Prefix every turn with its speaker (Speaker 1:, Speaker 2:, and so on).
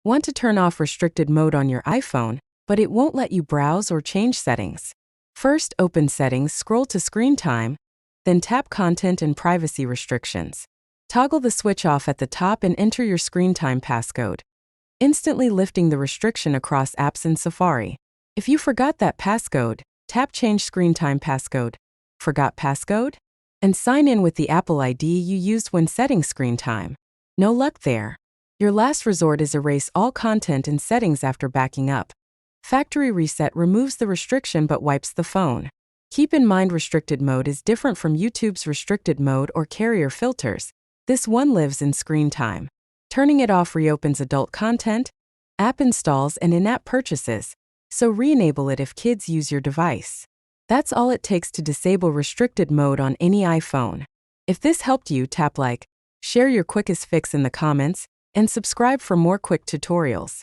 Speaker 1: Want to turn off restricted mode on your iPhone, but it won't let you browse or change settings. First, open Settings, scroll to Screen Time, then tap Content and Privacy Restrictions. Toggle the switch off at the top and enter your screen time passcode, instantly lifting the restriction across apps in Safari. If you forgot that passcode, tap Change Screen Time Passcode. Forgot passcode? And sign in with the Apple ID you used when setting screen time. No luck there. Your last resort is erase all content and settings after backing up. Factory Reset removes the restriction but wipes the phone. Keep in mind restricted mode is different from YouTube's restricted mode or carrier filters. This one lives in screen time. Turning it off reopens adult content, app installs, and in-app purchases, so re-enable it if kids use your device. That's all it takes to disable restricted mode on any iPhone. If this helped you, tap like, share your quickest fix in the comments, and subscribe for more quick tutorials.